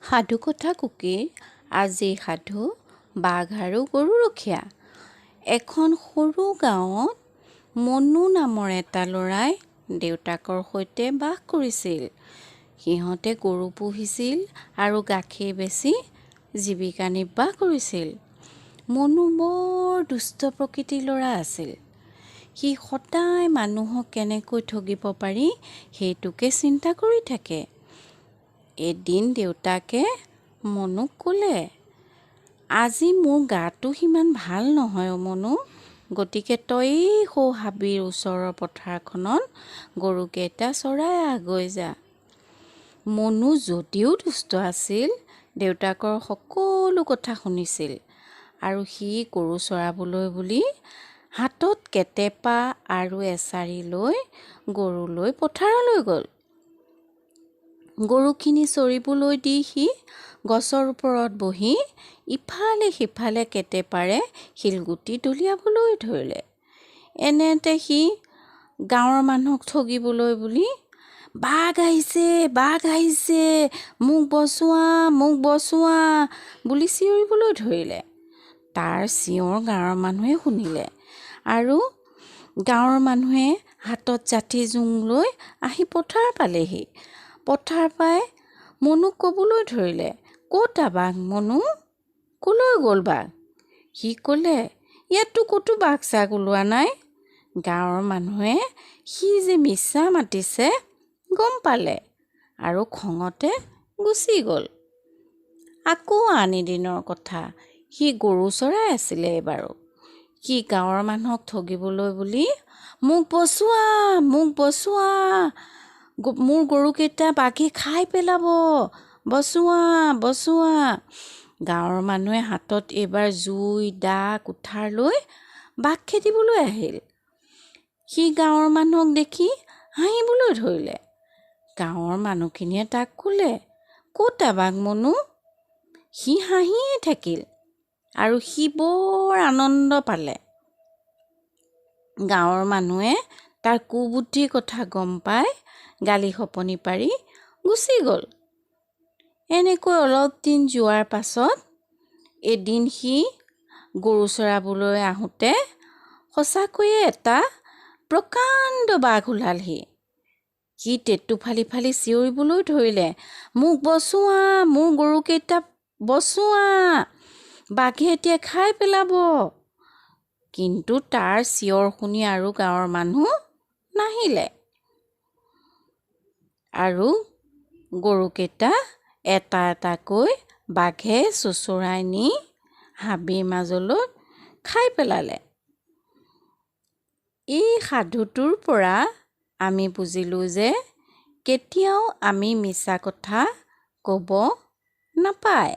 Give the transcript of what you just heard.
সাধু কথা কুকিৰ আজি সাধু বাঘ আৰু গৰুৰখীয়া। এখন সৰু গাঁৱত মনু নামৰ এটা ল'ৰাই দেউতাকৰ সৈতে বাস কৰিছিল। সিহঁতে গৰু পুহিছিল আৰু গাখীৰ বেচি জীৱিকা নিৰ্বাহ কৰিছিল। মনু বৰ দুষ্ট প্ৰকৃতিৰ ল'ৰা আছিল। সি সদায় মানুহক কেনেকৈ ঠগিব পাৰি সেইটোকে চিন্তা কৰি থাকে। এদিন দেউতাকে মনুক ক'লে, আজি মোৰ গাটো সিমান ভাল নহয় মনু, গতিকে তই সৌ হাবিৰ ওচৰৰ পথাৰখনত গৰুকেইটা চৰাই আহগৈ যা। মনু যদিও দুষ্ট আছিল, দেউতাকৰ সকলো কথা শুনিছিল আৰু সি গৰু চৰাবলৈ বুলি হাতত কেটেপা আৰু এছাৰি লৈ গৰুলৈ পথাৰলৈ গ'ল। গৰুখিনি চৰিবলৈ দি সি গছৰ ওপৰত বহি ইফালে সিফালে কেটেপাৰে শিলগুটি দলিয়াবলৈ ধৰিলে। এনেতে সি গাঁৱৰ মানুহক ঠগিবলৈ বুলি বাঘ আহিছে, বাঘ আহিছে, মোক বচোৱা, মোক বচোৱা বুলি চিঞৰিবলৈ ধৰিলে। তাৰ চিঞৰ গাঁৱৰ মানুহে শুনিলে আৰু গাঁৱৰ মানুহে হাতত যাঠি জোং লৈ আহি পথাৰ পালেহি। পথাৰ পাই মনুক ক'বলৈ ধৰিলে, ক'তা বাঘ মনু, ক'লৈ গ'ল বাঘ? সি ক'লে, ইয়াততো ক'তো বাঘ চাঘ ওলোৱা নাই। গাঁৱৰ মানুহে সি যে মিছা মাতিছে গম পালে আৰু খঙতে গুচি গ'ল। আকৌ আন এদিনৰ কথা, সি গৰু চৰাই আছিলে এইবাৰো। সি গাঁৱৰ মানুহক ঠগিবলৈ বুলি মোক বচোৱা, মোক বচোৱা, মোৰ গৰুকেইটা বাঘে খাই পেলাব, বচোৱা, বচোৱা। গাঁৱৰ মানুহে হাতত এইবাৰ জুই, দা, কুঠাৰ লৈ বাঘ খেদিবলৈ আহিল। সি গাঁৱৰ মানুহক দেখি হাঁহিবলৈ ধৰিলে। গাঁৱৰ মানুহখিনিয়ে তাক ক'লে, ক'তা বাঘ মনু? সি হাঁহিয়ে থাকিল আৰু সি বৰ আনন্দ পালে। গাঁৱৰ মানুহে তাৰ কুবুদ্ধিৰ কথা গম পাই গালি শপনি পাৰি গুচি গ'ল। এনেকৈ অলপ দিন যোৱাৰ পাছত এদিন সি গৰু চৰাবলৈ আহোঁতে সঁচাকৈয়ে এটা প্ৰকাণ্ড বাঘ ওলালহি। সি টেটু ফালি ফালি চিঞৰিবলৈ ধৰিলে, মোক বচোৱা, মোৰ গৰুকেইটা বচোৱা, বাঘে এতিয়া খাই পেলাব। কিন্তু তাৰ চিঞৰ শুনি আৰু গাঁৱৰ মানুহ নাহিলে আৰু গৰুকেইটা এটা এটাকৈ বাঘে চোঁচৰাই নি হাবিৰ মাজলৈ খাই পেলালে। এই সাধুটোৰ পৰা আমি বুজিলোঁ যে কেতিয়াও আমি মিছা কথা ক'ব নাপায়।